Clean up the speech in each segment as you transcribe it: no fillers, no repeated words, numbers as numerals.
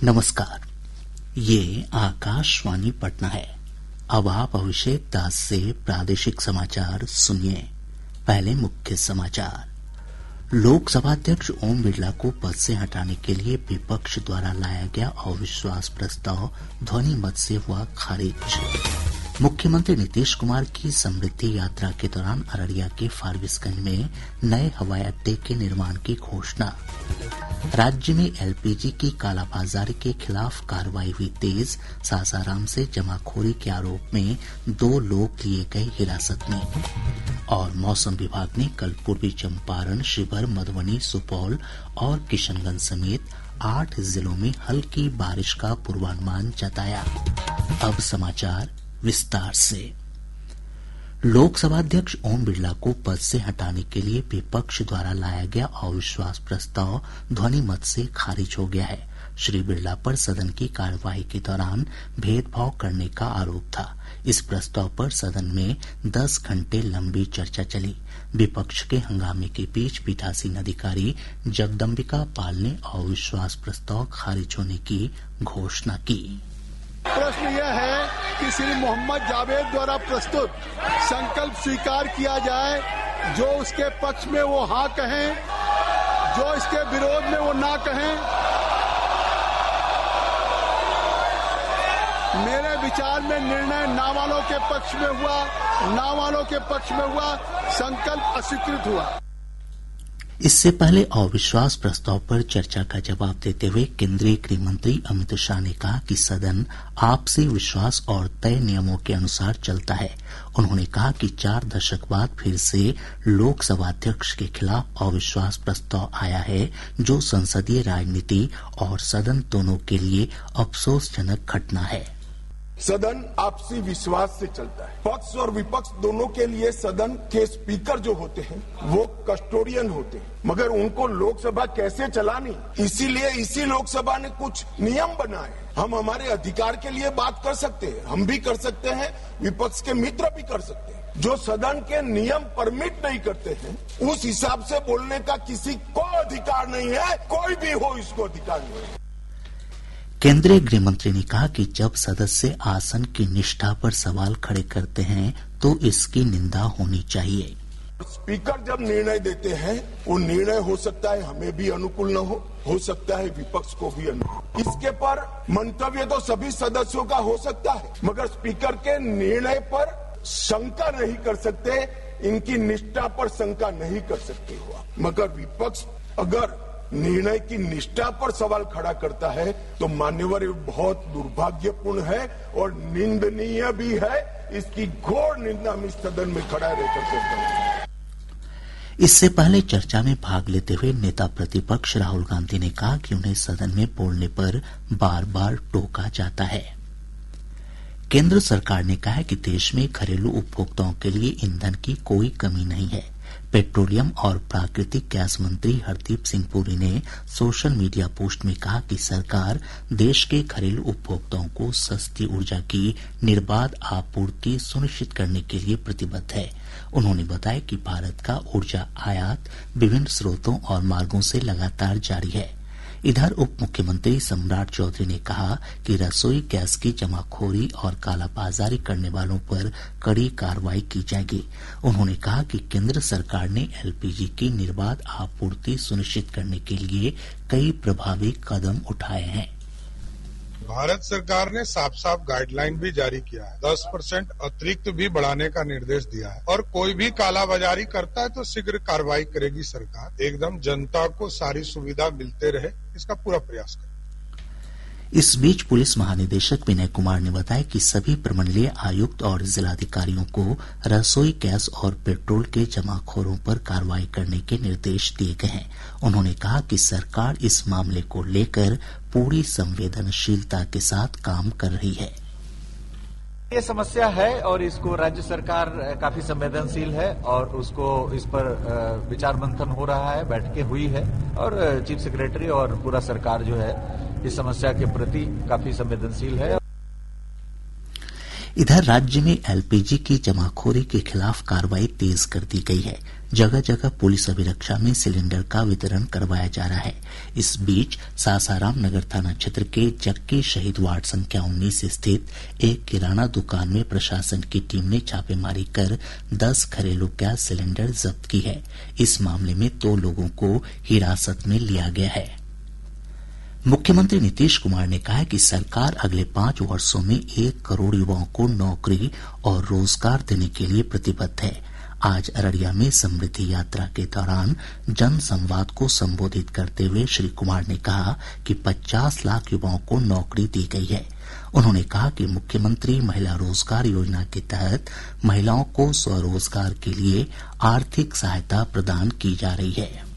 नमस्कार, ये आकाशवाणी पटना है। अब आप अभिषेक दास से प्रादेशिक समाचार सुनिए। पहले मुख्य समाचार। लोकसभा अध्यक्ष ओम बिरला को पद से हटाने के लिए विपक्ष द्वारा लाया गया अविश्वास प्रस्ताव ध्वनि मत से हुआ खारिज। मुख्यमंत्री नीतीश कुमार की समृद्धि यात्रा के दौरान अररिया के फारबिसगंज में नए हवाई अड्डे के निर्माण की घोषणा। राज्य में एलपीजी की कालाबाजारी के खिलाफ कार्रवाई हुई तेज। सासाराम से जमाखोरी के आरोप में 2 लोग लिए गए हिरासत में। और मौसम विभाग ने कल पूर्वी चंपारण, शिवहर, मधुबनी, सुपौल और किशनगंज समेत 8 जिलों में हल्की बारिश का पूर्वानुमान जताया। अब समाचार विस्तार से। लोकसभा अध्यक्ष ओम बिरला को पद से हटाने के लिए विपक्ष द्वारा लाया गया अविश्वास प्रस्ताव ध्वनि मत से खारिज हो गया है। श्री बिरला पर सदन की कार्यवाही के दौरान भेदभाव करने का आरोप था। इस प्रस्ताव पर सदन में 10 घंटे लंबी चर्चा चली। विपक्ष के हंगामे के बीच पीठासीन अधिकारी जगदम्बिका पाल ने अविश्वास प्रस्ताव खारिज होने की घोषणा की। प्रश्न यह है कि श्री मोहम्मद जावेद द्वारा प्रस्तुत संकल्प स्वीकार किया जाए। जो उसके पक्ष में वो हाँ कहें, जो इसके विरोध में वो ना कहें। मेरे विचार में निर्णय ना वालों के पक्ष में हुआ, ना वालों के पक्ष में हुआ, संकल्प अस्वीकृत हुआ। इससे पहले अविश्वास प्रस्ताव पर चर्चा का जवाब देते हुए केंद्रीय गृह मंत्री अमित शाह ने कहा कि सदन आपसी विश्वास और तय नियमों के अनुसार चलता है। उन्होंने कहा कि 4 दशक बाद फिर से लोकसभा अध्यक्ष के खिलाफ अविश्वास प्रस्ताव आया है, जो संसदीय राजनीति और सदन दोनों के लिए अफसोसजनक घटना है। सदन आपसी विश्वास से चलता है। पक्ष और विपक्ष दोनों के लिए सदन के स्पीकर जो होते हैं वो कस्टोडियन होते हैं, मगर उनको लोकसभा कैसे चलानी, इसीलिए इसी लोकसभा ने कुछ नियम बनाए। हम हमारे अधिकार के लिए बात कर सकते हैं, हम भी कर सकते हैं, विपक्ष के मित्र भी कर सकते हैं। जो सदन के नियम परमिट नहीं करते हैं, उस हिसाब से बोलने का किसी को अधिकार नहीं है। कोई भी हो, इसको अधिकार नहीं है। केंद्रीय गृह मंत्री ने कहा कि जब सदस्य आसन की निष्ठा पर सवाल खड़े करते हैं तो इसकी निंदा होनी चाहिए। स्पीकर जब निर्णय देते हैं, वो निर्णय हो सकता है हमें भी अनुकूल न हो सकता है विपक्ष को भी अनुकूल। इसके पर मंतव्य तो सभी सदस्यों का हो सकता है, मगर स्पीकर के निर्णय पर शंका नहीं कर सकते, इनकी निष्ठा पर शंका नहीं कर सकते हुआ। मगर विपक्ष अगर निर्णय की निष्ठा पर सवाल खड़ा करता है तो मान्यवर बहुत दुर्भाग्यपूर्ण है और निंदनीय भी है। इसकी घोर निंदा हम इस सदन में खड़ा रहकर करते हैं। इससे पहले चर्चा में भाग लेते हुए नेता प्रतिपक्ष राहुल गांधी ने कहा कि उन्हें सदन में बोलने पर बार बार टोका जाता है। केंद्र सरकार ने कहा है कि देश में घरेलू उपभोक्ताओं के लिए ईंधन की कोई कमी नहीं है। पेट्रोलियम और प्राकृतिक गैस मंत्री हरदीप सिंह पुरी ने सोशल मीडिया पोस्ट में कहा कि सरकार देश के घरेलू उपभोक्ताओं को सस्ती ऊर्जा की निर्बाध आपूर्ति सुनिश्चित करने के लिए प्रतिबद्ध है। उन्होंने बताया कि भारत का ऊर्जा आयात विभिन्न स्रोतों और मार्गों से लगातार जारी है। इधर उप मुख्यमंत्री सम्राट चौधरी ने कहा कि रसोई गैस की जमाखोरी और कालाबाजारी करने वालों पर कड़ी कार्रवाई की जाएगी। उन्होंने कहा कि केंद्र सरकार ने एलपीजी की निर्बाध आपूर्ति सुनिश्चित करने के लिए कई प्रभावी कदम उठाए हैं। भारत सरकार ने साफ साफ गाइडलाइन भी जारी किया है। 10% अतिरिक्त भी बढ़ाने का निर्देश दिया है और कोई भी कालाबाजारी करता है तो शीघ्र कार्रवाई करेगी सरकार। एकदम जनता को सारी सुविधा मिलते रहे, इसका पूरा प्रयास करें। इस बीच पुलिस महानिदेशक विनय कुमार ने बताया कि सभी प्रमंडलीय आयुक्त और जिलाधिकारियों को रसोई गैस और पेट्रोल के जमाखोरों पर कार्रवाई करने के निर्देश दिए गए हैं। उन्होंने कहा कि सरकार इस मामले को लेकर पूरी संवेदनशीलता के साथ काम कर रही है। ये समस्या है और इसको राज्य सरकार काफी संवेदनशील है और उसको इस पर विचार मंथन हो रहा है, बैठकें हुई है और चीफ सेक्रेटरी और पूरा सरकार जो है इस समस्या के प्रति काफी संवेदनशील है। इधर राज्य में एलपीजी की जमाखोरी के खिलाफ कार्रवाई तेज कर दी गई है। जगह जगह पुलिस अभिरक्षा में सिलेंडर का वितरण करवाया जा रहा है। इस बीच सासाराम नगर थाना क्षेत्र के जक्की शहीद वार्ड संख्या 19 स्थित एक किराना दुकान में प्रशासन की टीम ने छापेमारी कर 10 घरेलू गैस सिलेंडर जब्त की है। इस मामले में 2 लोगों को हिरासत में लिया गया है। मुख्यमंत्री नीतीश कुमार ने कहा है कि सरकार अगले 5 वर्षों में 1 करोड़ युवाओं को नौकरी और रोजगार देने के लिए प्रतिबद्ध है। आज अररिया में समृद्धि यात्रा के दौरान जन संवाद को संबोधित करते हुए श्री कुमार ने कहा कि 50 लाख युवाओं को नौकरी दी गई है। उन्होंने कहा कि मुख्यमंत्री महिला रोजगार योजना के तहत महिलाओं को स्वरोजगार के लिए आर्थिक सहायता प्रदान की जा रही है।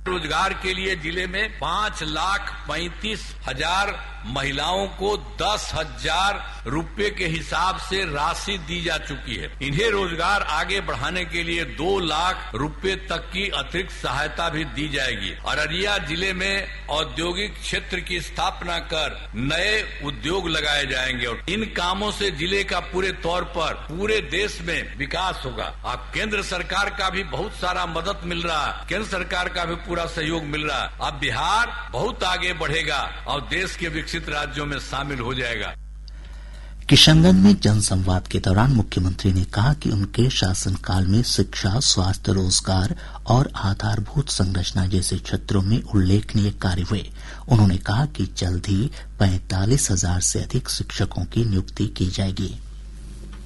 रोजगार के लिए जिले में 5,35,000 महिलाओं को 10,000 रुपए के हिसाब से राशि दी जा चुकी है। इन्हें रोजगार आगे बढ़ाने के लिए 2 लाख रुपए तक की अतिरिक्त सहायता भी दी जाएगी। अररिया जिले में औद्योगिक क्षेत्र की स्थापना कर नए उद्योग लगाए जाएंगे और इन कामों से जिले का पूरे तौर पर पूरे देश में विकास होगा। अब केंद्र सरकार का भी बहुत सारा मदद मिल रहा है, केंद्र सरकार का भी पूरा सहयोग मिल रहा है। अब बिहार बहुत आगे बढ़ेगा और देश के विकसित राज्यों में शामिल हो जाएगा। किशनगंज में जनसंवाद के दौरान मुख्यमंत्री ने कहा कि उनके शासनकाल में शिक्षा, स्वास्थ्य, रोजगार और आधारभूत संरचना जैसे क्षेत्रों में उल्लेखनीय कार्य हुए। उन्होंने कहा कि जल्द ही 45,000 से अधिक शिक्षकों की नियुक्ति की जाएगी।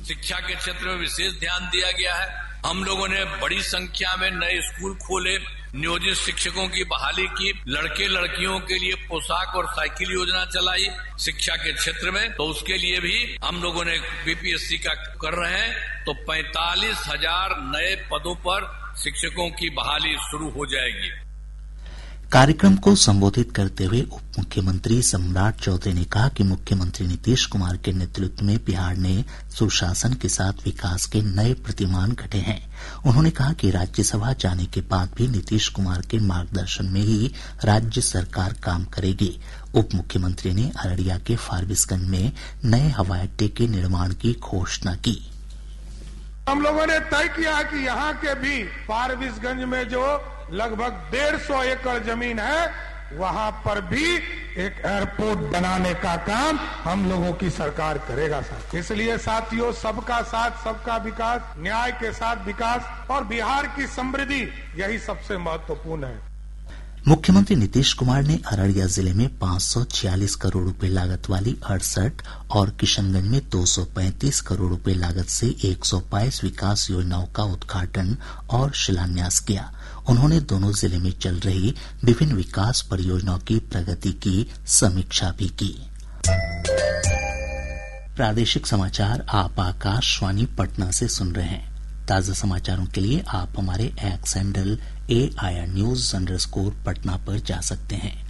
शिक्षा के क्षेत्र में विशेष ध्यान दिया गया है। हम लोगों ने बड़ी संख्या में नए स्कूल खोले, नियोजित शिक्षकों की बहाली की, लड़के लड़कियों के लिए पोशाक और साइकिल योजना चलाई शिक्षा के क्षेत्र में, तो उसके लिए भी हम लोगों ने बीपीएससी का कर रहे हैं। तो 45,000 नए पदों पर शिक्षकों की बहाली शुरू हो जाएगी। कार्यक्रम को संबोधित करते हुए उप मुख्यमंत्री सम्राट चौधरी ने कहा कि मुख्यमंत्री नीतीश कुमार के नेतृत्व में बिहार ने सुशासन के साथ विकास के नए प्रतिमान गढ़े हैं। उन्होंने कहा कि राज्यसभा जाने के बाद भी नीतीश कुमार के मार्गदर्शन में ही राज्य सरकार काम करेगी। उप मुख्यमंत्री ने अररिया के फारबिसगंज में नए हवाई अड्डे के निर्माण की घोषणा की। हम लोगों ने तय किया कि यहाँ के भी फारबिसगंज में जो लगभग 150 एकड़ जमीन है, वहाँ पर भी एक एयरपोर्ट बनाने का काम हम लोगों की सरकार करेगा साथ। इसलिए साथियों, सबका साथ सबका विकास, न्याय के साथ विकास और बिहार की समृद्धि, यही सबसे महत्वपूर्ण है। मुख्यमंत्री नीतीश कुमार ने अररिया जिले में 546 करोड़ रुपए लागत वाली 68 और किशनगंज में 235 करोड़ रुपए लागत से 122 विकास योजनाओं का उद्घाटन और शिलान्यास किया। उन्होंने दोनों जिले में चल रही विभिन्न विकास परियोजनाओं की प्रगति की समीक्षा भी की। प्रादेशिक समाचार आप आकाशवाणी पटना से सुन रहे हैं। ताजा समाचारों के लिए आप हमारे x handle AIR News_ Patna पर जा सकते हैं।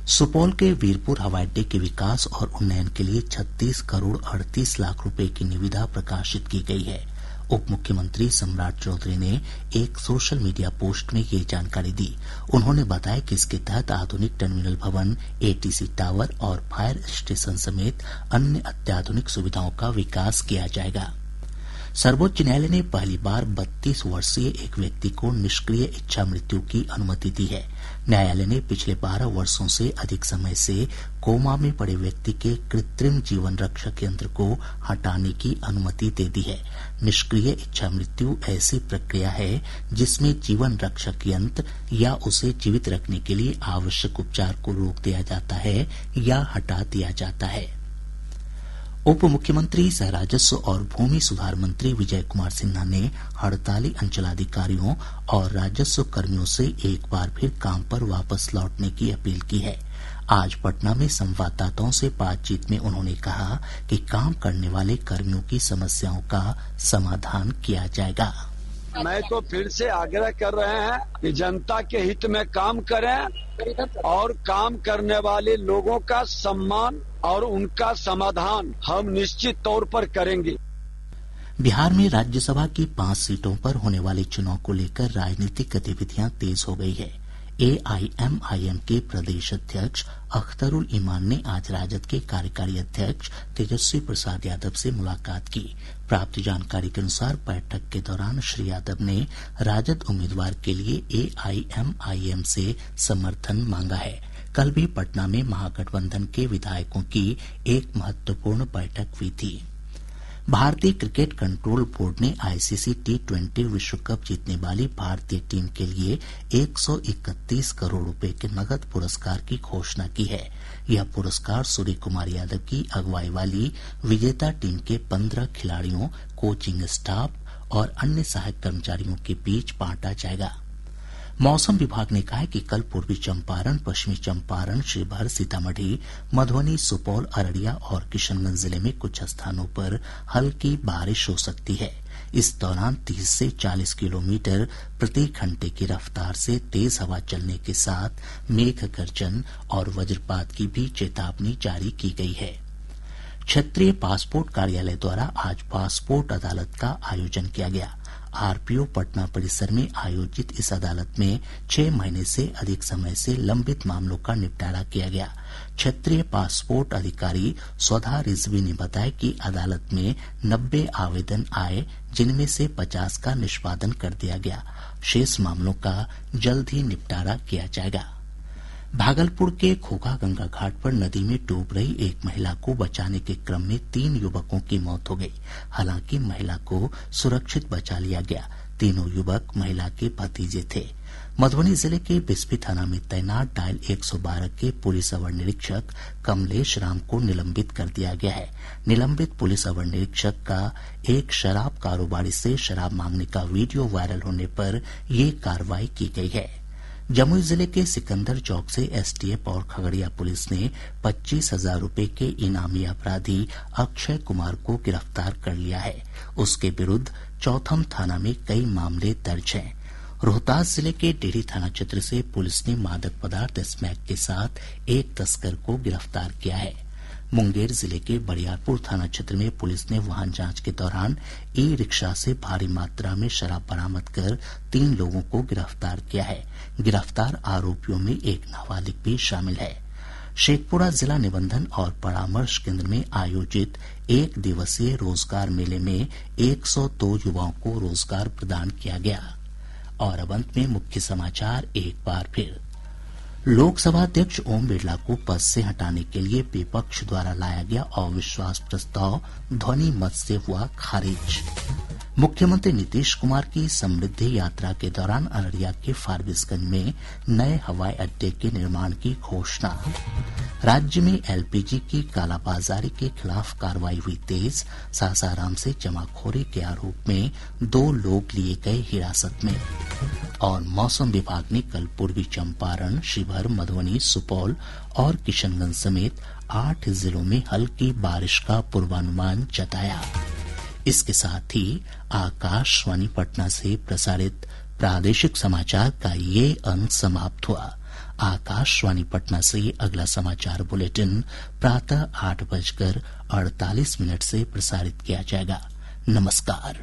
सुपौल के वीरपुर हवाई अड्डे के विकास और उन्नयन के लिए 36 करोड़ 38 लाख रुपए की निविदा प्रकाशित की गई है। उप मुख्यमंत्री सम्राट चौधरी ने एक सोशल मीडिया पोस्ट में ये जानकारी दी। उन्होंने बताया कि इसके तहत आधुनिक टर्मिनल भवन, ATC टावर और फायर स्टेशन समेत अन्य अत्याधुनिक सुविधाओं का विकास किया जाएगा। सर्वोच्च न्यायालय ने पहली बार 32 वर्षीय एक व्यक्ति को निष्क्रिय इच्छा मृत्यु की अनुमति दी है। न्यायालय ने पिछले 12 वर्षों से अधिक समय से कोमा में पड़े व्यक्ति के कृत्रिम जीवन रक्षक यंत्र को हटाने की अनुमति दे दी है। निष्क्रिय इच्छा मृत्यु ऐसी प्रक्रिया है जिसमें जीवन रक्षक यंत्र या उसे जीवित रखने के लिए आवश्यक उपचार को रोक दिया जाता है या हटा दिया जाता है। उप मुख्यमंत्री सह राजस्व और भूमि सुधार मंत्री विजय कुमार सिन्हा ने हड़ताली अंचलाधिकारियों और राजस्व कर्मियों से एक बार फिर काम पर वापस लौटने की अपील की है। आज पटना में संवाददाताओं से बातचीत में उन्होंने कहा कि काम करने वाले कर्मियों की समस्याओं का समाधान किया जाएगा। मैं तो फिर से आग्रह कर रहे हैं कि जनता के हित में काम करें और काम करने वाले लोगों का सम्मान और उनका समाधान हम निश्चित तौर पर करेंगे। बिहार में राज्यसभा की 5 सीटों पर होने वाले चुनाव को लेकर राजनीतिक गतिविधियां तेज हो गई है। एआईएमआईएम के प्रदेश अध्यक्ष अख्तरुल ईमान ने आज राजद के कार्यकारी अध्यक्ष तेजस्वी प्रसाद यादव से मुलाकात की। प्राप्त जानकारी के अनुसार बैठक के दौरान श्री यादव ने राजद उम्मीदवार के लिए एआईएमआईएम से समर्थन मांगा है। कल भी पटना में महागठबंधन के विधायकों की एक महत्वपूर्ण बैठक हुई थी। भारतीय क्रिकेट कंट्रोल बोर्ड ने आईसीसी T20 विश्व कप जीतने वाली भारतीय टीम के लिए 131 करोड़ रुपए के नकद पुरस्कार की घोषणा की है। यह पुरस्कार सूर्य कुमार यादव की अगुवाई वाली विजेता टीम के 15 खिलाड़ियों, कोचिंग स्टाफ और अन्य सहायक कर्मचारियों के बीच बांटा जाएगा। मौसम विभाग ने कहा है कि कल पूर्वी चंपारण, पश्चिमी चंपारण, शिवहर, सीतामढ़ी, मधुबनी, सुपौल, अररिया और किशनगंज जिले में कुछ स्थानों पर हल्की बारिश हो सकती है। इस दौरान 30 से 40 किलोमीटर प्रति घंटे की रफ्तार से तेज हवा चलने के साथ मेघ गर्जन और वज्रपात की भी चेतावनी जारी की गई है। क्षेत्रीय पासपोर्ट कार्यालय द्वारा आज पासपोर्ट अदालत का आयोजन किया गया। आरपीओ पटना परिसर में आयोजित इस अदालत में 6 महीने से अधिक समय से लंबित मामलों का निपटारा किया गया। क्षेत्रीय पासपोर्ट अधिकारी स्वधा रिजवी ने बताया कि अदालत में 90 आवेदन आए, जिनमें से 50 का निष्पादन कर दिया गया। शेष मामलों का जल्द ही निपटारा किया जाएगा। भागलपुर के खोखा गंगा घाट पर नदी में डूब रही एक महिला को बचाने के क्रम में 3 युवकों की मौत हो गई। हालांकि महिला को सुरक्षित बचा लिया गया। तीनों युवक महिला के भतीजे थे। मधुबनी जिले के बिस्फी थाना में तैनात डायल 112 के पुलिस अवर निरीक्षक कमलेश राम को निलंबित कर दिया गया है। निलंबित पुलिस अवर निरीक्षक का एक शराब कारोबारी से शराब मांगने का वीडियो वायरल होने पर ये कार्रवाई की गई है। जमुई जिले के सिकंदर चौक से एसटीएफ और खगड़िया पुलिस ने 25,000 रूपये के इनामी अपराधी अक्षय कुमार को गिरफ्तार कर लिया है। उसके विरुद्ध चौथम थाना में कई मामले दर्ज हैं। रोहतास जिले के डेहरी थाना क्षेत्र से पुलिस ने मादक पदार्थ स्मैक के साथ एक तस्कर को गिरफ्तार किया है। मुंगेर जिले के बरियारपुर थाना क्षेत्र में पुलिस ने वाहन जांच के दौरान ई रिक्शा से भारी मात्रा में शराब बरामद कर 3 लोगों को गिरफ्तार किया है। गिरफ्तार आरोपियों में एक नाबालिग भी शामिल है। शेखपुरा जिला निबंधन और परामर्श केंद्र में आयोजित 1 दिवसीय रोजगार मेले में 102 युवाओं को रोजगार प्रदान किया गया। और अब अंत में मुख्य समाचार एक बार फिर। लोकसभा अध्यक्ष ओम बिरला को पद से हटाने के लिए विपक्ष द्वारा लाया गया अविश्वास प्रस्ताव ध्वनि मत से हुआ खारिज। मुख्यमंत्री नीतीश कुमार की समृद्धि यात्रा के दौरान अररिया के फारबिसगंज में नए हवाई अड्डे के निर्माण की घोषणा। राज्य में एलपीजी की कालाबाजारी के खिलाफ कार्रवाई हुई तेज। सासाराम से जमाखोरी के आरोप में 2 लोग लिए गए हिरासत में। और मौसम विभाग ने कल पूर्वी चंपारण, शिवहर, मधुबनी, सुपौल और किशनगंज समेत 8 जिलों में हल्की बारिश का पूर्वानुमान जताया। इसके साथ ही आकाशवाणी पटना से प्रसारित प्रादेशिक समाचार का ये अंक समाप्त हुआ। आकाशवाणी पटना से अगला समाचार बुलेटिन प्रातः 8:48 से प्रसारित किया जाएगा। नमस्कार।